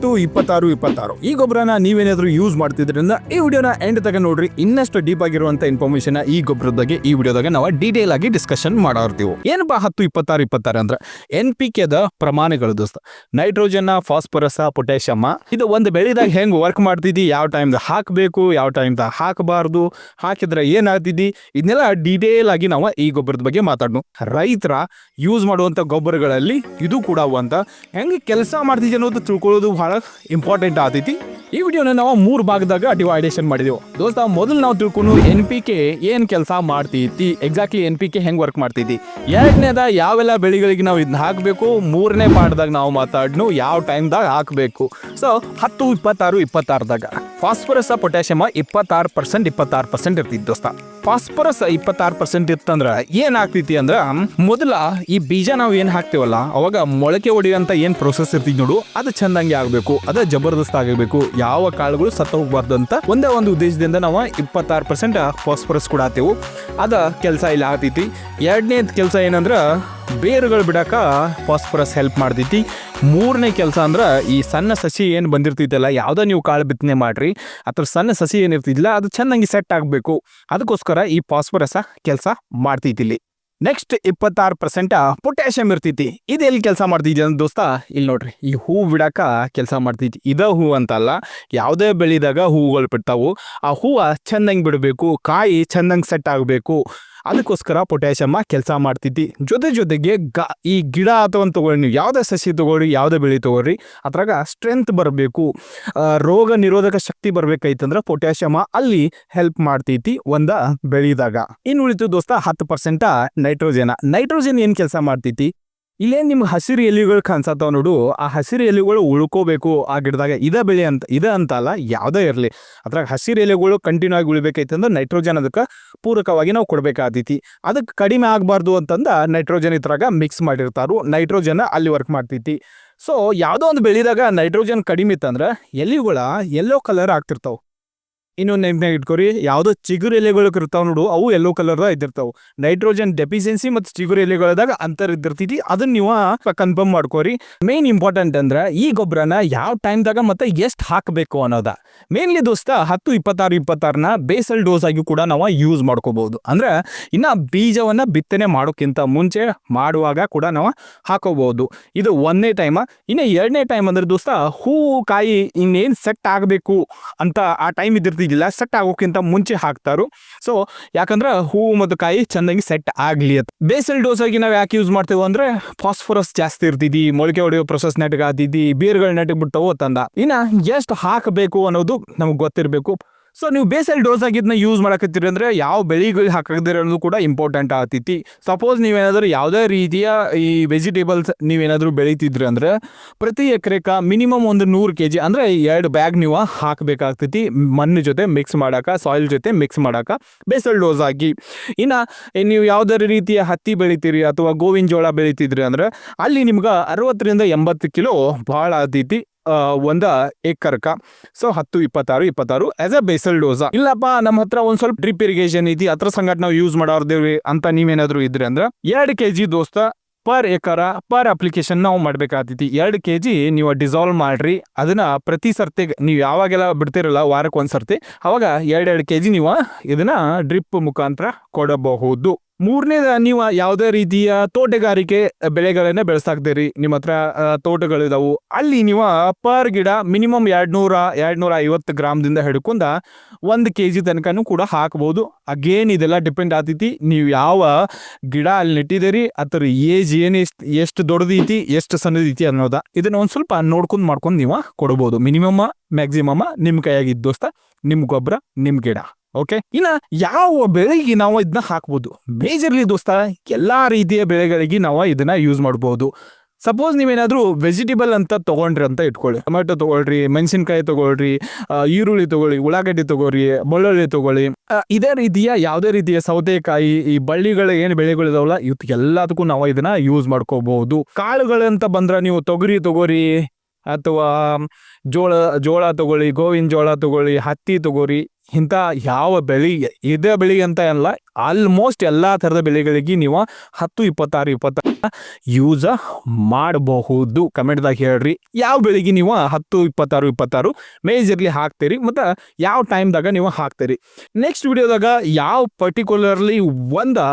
10-26-26 ಈ ಗೊಬ್ಬರನ ನೀವೇನಾದ್ರೂ ಯೂಸ್ ಮಾಡ್ತಿದ್ರಿಂದ ಈ ವಿಡಿಯೋನ ಎಂಡ್ ತಗ ನೋಡ್ರಿ. ಇನ್ನಷ್ಟು ಡೀಪ್ ಆಗಿರುವಂತ ಇನ್ಫಾರ್ಮೇಶನ್ ಈ ಗೊಬ್ಬರದ ಬಗ್ಗೆ ಈ ವಿಡಿಯೋದಾಗ ನಾವು ಡೀಟೇಲ್ ಆಗಿ ಡಿಸ್ಕಷನ್ ಮಾಡ್ತೀವಿ. ಏನಪ್ಪಾ 10-26-26 ಅಂದ್ರೆ NPK ದ ಪ್ರಮಾಣಗಳು ದೋಸ್ತ. ನೈಟ್ರೋಜನ್, ಫಾಸ್ಫರಸ್, ಪೊಟ್ಯಾಷಿಯಮ್ ಇದು ಒಂದು ಬೆಳೆದಾಗ ಹೆಂಗ್ ವರ್ಕ್ ಮಾಡ್ತಿದ್ದಿ, ಯಾವ ಟೈಮ್ ಹಾಕಬೇಕು, ಯಾವ ಟೈಮ್ ಹಾಕಬಾರ್ದು, ಹಾಕಿದ್ರೆ ಏನಾಗ್ತಿದ್ದಿ, ಇದನ್ನೆಲ್ಲ ಡೀಟೇಲ್ ಆಗಿ ನಾವು ಈ ಗೊಬ್ಬರದ ಬಗ್ಗೆ ಮಾತಾಡೋಣ. ರೈತರ ಯೂಸ್ ಮಾಡುವಂತ ಗೊಬ್ಬರಗಳಲ್ಲಿ ಇದು ಕೂಡ ಅಂತ ಹೆಂಗೆ ಕೆಲಸ ಮಾಡ್ತಿದ್ವಿ ಅನ್ನೋದು ತಿಳ್ಕೊಳ್ಳೋದು ಬಹಳ ಇಂಪಾರ್ಟೆಂಟ್ ಆಗ್ತೈತಿ. ಈ ವಿಡಿಯೋನ ನಾವು 3 ಭಾಗದಾಗ ಡಿವೈಡೇಷನ್ ಮಾಡಿದೆವು ದೋಸ್ತ. ಮೊದಲು ನಾವು ತಿಳ್ಕೊಂಡು NPK ಏನ್ ಕೆಲಸ ಮಾಡ್ತೈತಿ, ಎಕ್ಸಾಕ್ಟ್ಲಿ NPK ಹೆಂಗ್ ವರ್ಕ್ ಮಾಡ್ತೈತಿ. ಎರಡನೇದ ಯಾವೆಲ್ಲ ಬೆಳೆಗಳಿಗೆ ನಾವು ಇದನ್ನ ಹಾಕಬೇಕು. ಮೂರನೇ ಪಾಠದಾಗ ನಾವು ಮಾತಾಡ್ನು ಯಾವ ಟೈಮ್ದಾಗ ಹಾಕಬೇಕು. ಸೊ 10-26-26ದಾಗ ಫಾಸ್ಫರಸ್, ಪೊಟ್ಯಾಷಿಯಮ್ 26% ಇರ್ತಿತ್ತು ದೋಸ್ತ. ಫಾಸ್ಫರಸ್ 26% ಇತ್ತಂದ್ರ ಏನ್ ಆಗ್ತೈತಿ ಅಂದ್ರ, ಮೊದಲ ಈ ಬೀಜ ನಾವು ಏನ್ ಹಾಕ್ತಿವಲ್ಲ ಅವಾಗ ಮೊಳಕೆ ಹೊಡಿಯುವಂತ ಏನ್ ಪ್ರೊಸೆಸ್ ಇರ್ತಿದ್ ನೋಡು, ಅದು ಚಂದಂಗೆ ಆಗ್ಬೇಕು, ಅದ ಜಬರ್ದಸ್ತ್ ಆಗಬೇಕು, ಯಾವ ಕಾಳುಗಳು ಸತ್ತ ಹೋಗ್ಬಾರ್ದು ಅಂತ ಒಂದೇ ಒಂದು ಉದ್ದೇಶದಿಂದ ನಾವು 26% ಫಾಸ್ಫರಸ್ ಕೊಡಾತೇವು. ಅದ ಕೆಲಸ ಇಲ್ಲಿ ಆಗ್ತೈತಿ. ಎರಡನೇ ಕೆಲಸ ಏನಂದ್ರ ಬೇರುಗಳು ಬಿಡಾಕ ಫಾಸ್ಫರಸ್ ಹೆಲ್ಪ್ ಮಾಡ್ತೈತಿ. ಮೂರನೇ ಕೆಲಸ ಅಂದ್ರ ಈ ಸಣ್ಣ ಸಸಿ ಏನ್ ಬಂದಿರ್ತೈತಲ್ಲ, ಯಾವ್ದ ನೀವು ಕಾಳು ಬಿತ್ತನೆ ಮಾಡ್ರಿ, ಅದ್ರ ಸಣ್ಣ ಸಸಿ ಏನಿರ್ತಿದ್ದಿಲ್ಲ ಅದು ಚೆನ್ನಾಗಿ ಸೆಟ್ ಆಗ್ಬೇಕು. ಅದಕ್ಕೋಸ್ಕರ ಈ ಫಾಸ್ಫರಸ್ ಕೆಲಸ ಮಾಡ್ತೈತಿ. ನೆಕ್ಸ್ಟ್ 26% ಪೊಟ್ಯಾಷಿಯಮ್ ಇರ್ತೈತಿ. ಇದು ಎಲ್ಲಿ ಕೆಲಸ ಮಾಡ್ತೈತಿ ಅಂತ ದೋಸ್ತ, ಇಲ್ಲಿ ನೋಡ್ರಿ, ಈ ಹೂ ಬಿಡಾಕ ಕೆಲಸ ಮಾಡ್ತೈತಿ. ಇದ ಹೂ ಅಂತಲ್ಲ, ಯಾವುದೇ ಬೆಳೆದಾಗ ಹೂಗಳು ಬಿಡ್ತಾವು. ಆ ಹೂವು ಚಂದಂಗೆ ಬಿಡಬೇಕು, ಕಾಯಿ ಚಂದಂಗೆ ಸೆಟ್ ಆಗಬೇಕು. ಅದಕ್ಕೋಸ್ಕರ ಪೊಟ್ಯಾಷಿಯಮ್ ಕೆಲಸ ಮಾಡ್ತೈತಿ. ಜೊತೆಗೆ ಈ ಗಿಡ ಅಥವಾ ತಗೊಳ್ಳಿ, ನೀವು ಯಾವುದೇ ಸಸಿ ತಗೊಳ್ರಿ, ಯಾವುದೇ ಬೆಳೆ ತಗೊಳ್ರಿ, ಅದ್ರಾಗ ಸ್ಟ್ರೆಂತ್ ಬರಬೇಕು, ರೋಗ ನಿರೋಧಕ ಶಕ್ತಿ ಬರ್ಬೇಕೈತಂದ್ರೆ ಪೊಟ್ಯಾಷಿಯಮ್ ಅಲ್ಲಿ ಹೆಲ್ಪ್ ಮಾಡ್ತೈತಿ ಒಂದ ಬೆಳೆದಾಗ. ಇನ್ನು ಉಳಿತು ದೋಸ್ತ 10% ನೈಟ್ರೋಜನ್ ಏನ್ ಕೆಲಸ ಮಾಡ್ತೈತಿ. ಇಲ್ಲೇನು ನಿಮ್ಗೆ ಹಸಿರು ಎಲೆಗಳು ಕಾಣಿಸತ್ತಾವ ನೋಡು, ಆ ಹಸಿರು ಎಲೆಗಳು ಉಳ್ಕೋಬೇಕು ಆ ಗಿಡದಾಗ. ಇದ ಅಂತಲ್ಲ, ಯಾವುದೇ ಇರಲಿ, ಅದ್ರಾಗ ಹಸಿರು ಎಲೆಗಳು ಕಂಟಿನ್ಯೂ ಆಗಿ ಉಳಿಬೇಕೈತಂದ್ರೆ ನೈಟ್ರೋಜನ್ ಅದಕ್ಕೆ ಪೂರಕವಾಗಿ ನಾವು ಕೊಡ್ಬೇಕಾಗ್ತೈತಿ. ಅದಕ್ಕೆ ಕಡಿಮೆ ಆಗಬಾರ್ದು ಅಂತಂದ ನೈಟ್ರೋಜನ್ ಇದ್ರಾಗ ಮಿಕ್ಸ್ ಮಾಡಿರ್ತಾರು. ನೈಟ್ರೋಜನ್ ಅಲ್ಲಿ ವರ್ಕ್ ಮಾಡ್ತೈತಿ. ಸೊ ಯಾವುದೋ ಒಂದು ಬೆಳೆದಾಗ ನೈಟ್ರೋಜನ್ ಕಡಿಮೆ ಇತ್ತಂದ್ರೆ ಎಲೆಗಳ ಯೆಲ್ಲೋ ಕಲರ್ ಆಗ್ತಿರ್ತಾವ. ಇನ್ನೊಂದು ನೆನ್ಪಿನಾಗ ಇಟ್ಕೋರಿ, ಯಾವುದೋ ಚಿಗುರು ಎಲೆಗಳು ಇರ್ತಾವ ನೋಡು, ಅವು ಯೆಲ್ಲೋ ಕಲರ್ದಾಗ ಇದ್ದಿರ್ತಾವ. ನೈಟ್ರೋಜನ್ ಡೆಫಿಷಿಯನ್ಸಿ ಮತ್ತು ಚಿಗುರು ಎಲೆಗಳದಾಗ ಅಂತರ ಇದ್ದಿರ್ತೈತಿ. ಅದನ್ನ ನೀವು ಕನ್ಫರ್ಮ್ ಮಾಡ್ಕೋರಿ. ಮೇನ್ ಇಂಪಾರ್ಟೆಂಟ್ ಅಂದ್ರೆ ಈ ಗೊಬ್ಬರನ ಯಾವ ಟೈಮ್ದಾಗ ಮತ್ತೆ ಎಷ್ಟು ಹಾಕಬೇಕು ಅನ್ನೋದ. ಮೇನ್ಲಿ ದೋಸ್ತ 10-26-26ನ ಬೇಸಲ್ ಡೋಸ್ ಆಗಿ ಕೂಡ ನಾವು ಯೂಸ್ ಮಾಡ್ಕೋಬಹುದು. ಅಂದ್ರೆ ಇನ್ನ ಬೀಜವನ್ನ ಬಿತ್ತನೆ ಮಾಡೋಕ್ಕಿಂತ ಮುಂಚೆ ಮಾಡುವಾಗ ಕೂಡ ನಾವು ಹಾಕೋಬಹುದು. ಇದು ಒಂದನೇ ಟೈಮ್. ಇನ್ನು ಎರಡನೇ ಟೈಮ್ ಅಂದ್ರೆ ದೋಸ್ತ, ಹೂವು ಕಾಯಿ ಇನ್ನೇನು ಸೆಟ್ ಆಗಬೇಕು ಅಂತ ಆ ಟೈಮ್ ಇದ್ದಿರ್ತೀವಿ, ಸೆಟ್ ಆಗೋಕ್ಕಿಂತ ಮುಂಚೆ ಹಾಕ್ತಾರು. ಸೊ ಯಾಕಂದ್ರೆ ಹೂವು ಮತ್ತು ಕಾಯಿ ಚೆನ್ನಾಗಿ ಸೆಟ್ ಆಗ್ಲಿ ಅಂತ. ಬೇಸಲ್ ಡೋಸ್ ಆಗಿ ನಾವು ಯಾಕೆ ಯೂಸ್ ಮಾಡ್ತೇವೆ ಅಂದ್ರೆ, ಫಾಸ್ಫರಸ್ ಜಾಸ್ತಿ ಇರ್ತಿದ್ದಿ, ಮೊಳಕೆ ಹೊಡೆಯೋ ಪ್ರೊಸೆಸ್ ನೆಟ್ಗೆ ಆತಿದ್ದಿ, ಬೇರುಗಳು ನೆಟ್ಗೆ ಬಿಡ್ತಾವೋ ತಂದ. ಇನ್ನ ಎಷ್ಟು ಹಾಕಬೇಕು ಅನ್ನೋದು ನಮ್ಗೆ ಗೊತ್ತಿರಬೇಕು. ಸೊ ನೀವು ಬೇಸಲ್ ಡೋಸ್ ಆಗಿದ್ನ ಯೂಸ್ ಮಾಡಕತ್ತೀರಿ ಅಂದ್ರೆ ಯಾವ ಬೆಳೆಗಳು ಹಾಕಿದ್ರೆ ಅನ್ನೋದು ಕೂಡ ಇಂಪಾರ್ಟೆಂಟ್ ಆಗ್ತೈತಿ. ಸಪೋಸ್ ನೀವೇನಾದ್ರೂ ಯಾವುದೇ ರೀತಿಯ ಈ ವೆಜಿಟೇಬಲ್ಸ್ ನೀವೇನಾದ್ರೂ ಬೆಳೀತಿದ್ರಿ ಅಂದ್ರೆ ಪ್ರತಿ ಎಕರೆಕ ಮಿನಿಮಮ್ ಒಂದು 100 kg ಅಂದ್ರೆ 2 ಬ್ಯಾಗ್ ನೀವು ಹಾಕಬೇಕಾಗ್ತೈತಿ. ಮಣ್ಣು ಜೊತೆ ಮಿಕ್ಸ್ ಮಾಡಾಕ, ಸಾಯಿಲ್ ಜೊತೆ ಮಿಕ್ಸ್ ಮಾಡಾಕ ಬೇಸಲ್ ಡೋಸ್ ಆಗಿ. ಇನ್ನು ನೀವು ಯಾವುದೇ ರೀತಿಯ ಹತ್ತಿ ಬೆಳಿತೀರಿ ಅಥವಾ ಗೋವಿನ ಜೋಳ ಬೆಳಿತಿದ್ರಿ ಅಂದ್ರೆ ಅಲ್ಲಿ ನಿಮ್ಗೆ 60-80 ಕಿಲೋ ಭಾಳ ಆಗ್ತೈತಿ ಒಂದ ಏಕರ್ಕ. So 10-26-26 as a basal dose. ಇಲ್ಲಪ್ಪ ನಮ್ಮ ಹತ್ರ ಒಂದ್ ಸ್ವಲ್ಪ ಡ್ರಿಪ್ ಇರಿಗೇಷನ್ ಐತಿ, ಅದ್ರ ಸಂಗಟ ನಾವು ಯೂಸ್ ಮಾಡೋರ್ದೇವ್ರಿ ಅಂತ ನೀವೇನಾದ್ರು ಇದ್ರಿ ಅಂದ್ರೆ 2 kg ದೋಸ್ತ ಪರ್ ಎಕರ ಪರ್ ಅಪ್ಲಿಕೇಶನ್ ನಾವು ಮಾಡ್ಬೇಕಾಗ್ತೈತಿ. 2 kg ನೀವು ಡಿಸಾಲ್ವ್ ಮಾಡ್ರಿ. ಅದನ್ನ ಪ್ರತಿ ಸರ್ತಿ ನೀವು ಯಾವಾಗೆಲ್ಲ ಬಿಡ್ತಿರಲ್ಲ, ವಾರಕ್ಕೆ ಒಂದ್ಸರ್ತಿ, ಅವಾಗ 2 kg ನೀವು ಇದನ್ನ ಡ್ರಿಪ್ ಮುಖಾಂತರ ಕೊಡಬಹುದು. ಮೂರನೇದ, ನೀವು ಯಾವುದೇ ರೀತಿಯ ತೋಟಗಾರಿಕೆ ಬೆಳೆಗಳನ್ನ ಬೆಳೆಸಾಕ್ತೀರಿ, ನಿಮ್ಮ ಹತ್ರ ತೋಟಗಳಿದಾವು, ಅಲ್ಲಿ ನೀವು ಪರ್ ಗಿಡ ಮಿನಿಮಮ್ 200-250 ಗ್ರಾಮ್ದಿಂದ ಹಿಡ್ಕೊಂಡ 1 kg ತನಕನೂ ಕೂಡ ಹಾಕಬಹುದು. ಅಗೇನ್ ಇದೆಲ್ಲ ಡಿಪೆಂಡ್ ಆಗ್ತೈತಿ ನೀವು ಯಾವ ಗಿಡ ಅಲ್ಲಿ ನೆಟ್ಟಿದ್ದೀರಿ, ಅದ್ರ ಏಜ್ ಎಷ್ಟು ದೊಡ್ಡದೈತಿ, ಎಷ್ಟು ಸಣ್ಣದೈತಿ ಅನ್ನೋದ. ಇದನ್ನ ಒಂದ್ ಸ್ವಲ್ಪ ನೋಡ್ಕೊಂಡ್ ಮಾಡ್ಕೊಂಡು ನೀವು ಕೊಡ್ಬೋದು. ಮಿನಿಮಮ್ ಮ್ಯಾಕ್ಸಿಮಮ್ ನಿಮ್ ಕೈಯಾಗಿದ್ದ ದೋಸ್ತ, ನಿಮ್ ಗೊಬ್ಬರ, ನಿಮ್ ಗಿಡ. ಓಕೆ, ಇನ್ನ ಯಾವ ಬೆಳೆಗೆ ನಾವು ಇದನ್ನ ಹಾಕ್ಬೋದು. ಮೇಜರ್ಲಿ ದೋಸ್ತ ಎಲ್ಲಾ ರೀತಿಯ ಬೆಳೆಗಳಿಗೆ ನಾವು ಇದನ್ನ ಯೂಸ್ ಮಾಡ್ಬೋದು. ಸಪೋಸ್ ನೀವೇನಾದ್ರೂ ವೆಜಿಟೇಬಲ್ ಅಂತ ತಗೊಂಡ್ರಿ ಅಂತ ಇಟ್ಕೊಳ್ಳಿ, ಟೊಮೆಟೊ ತಗೊಳ್ರಿ, ಮೆಣಸಿನ್ಕಾಯಿ ತಗೊಳ್ರಿ, ಈರುಳ್ಳಿ ತಗೊಳ್ಳಿ, ಉಳ್ಳಾಗಡ್ಡಿ ತಗೊಳ್ರಿ, ಬೆಳ್ಳುಳ್ಳಿ ತಗೊಳ್ಳಿ, ಇದೇ ರೀತಿಯ ಯಾವುದೇ ರೀತಿಯ ಸೌತೆಕಾಯಿ, ಈ ಬಳ್ಳಿಗಳ ಏನು ಬೆಳೆಗಳಿದಾವಲ್ಲ ಇವತ್ತು ಎಲ್ಲದಕ್ಕೂ ನಾವು ಇದನ್ನ ಯೂಸ್ ಮಾಡ್ಕೋಬಹುದು. ಕಾಳುಗಳಂತ ಬಂದ್ರೆ ನೀವು ತೊಗರಿ ತಗೋರಿ, ಅಥವಾ ಜೋಳ ತಗೊಳ್ಳಿ, ಗೋವಿನ ಜೋಳ ತಗೊಳ್ಳಿ, ಹತ್ತಿ ತಗೋರಿ. ಇಂಥ ಯಾವ ಬೆಳೆಗೆ, ಇದೇ ಬೆಳೆಗೆ ಅಂತ ಅಲ್ಲ, ಆಲ್ಮೋಸ್ಟ್ ಎಲ್ಲಾ ತರದ ಬೆಳೆಗಳಿಗೆ ನೀವು 10-26-26 ಯೂಸ್ ಮಾಡಬಹುದು. ಕಮೆಂಟ್ದಾಗ ಹೇಳ್ರಿ ಯಾವ ಬೆಳೆಗೆ ನೀವು 10, 26, 26 ಮೇಜರ್ಲಿ ಹಾಕ್ತೀರಿ ಮತ್ತು ಯಾವ ಟೈಮ್ದಾಗ ನೀವು ಹಾಕ್ತೀರಿ. ನೆಕ್ಸ್ಟ್ ವಿಡಿಯೋದಾಗ ಯಾವ ಪರ್ಟಿಕ್ಯುಲರ್ಲಿ ಒಂದು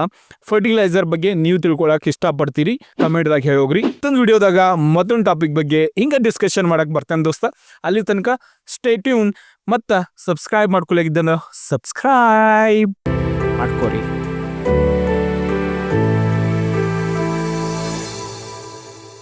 ಫರ್ಟಿಲೈಸರ್ ಬಗ್ಗೆ ನೀವು ತಿಳ್ಕೊಳಕ್ಕೆ ಇಷ್ಟಪಡ್ತೀರಿ ಕಮೆಂಟ್ದಾಗ ಹೇಳೋಗ್ರಿ. ಮತ್ತೊಂದು ವಿಡಿಯೋದಾಗ ಮತ್ತೊಂದು ಟಾಪಿಕ್ ಬಗ್ಗೆ ಹಿಂಗೆ ಡಿಸ್ಕಷನ್ ಮಾಡಕ್ಕೆ ಬರ್ತೇನೆ ದೋಸ್ತ. ಅಲ್ಲಿ ತನಕ ಸ್ಟೇ ಟ್ಯೂನ್ ಮತ್ತು ಸಬ್ಸ್ಕ್ರೈಬ್ ಮಾಡ್ಕೊಳ್ಳೋಗಿದ್ದನ್ನು ಸಬ್ಸ್ಕ್ರೈಬ್ ಮಾಡ್ಕೋರಿ.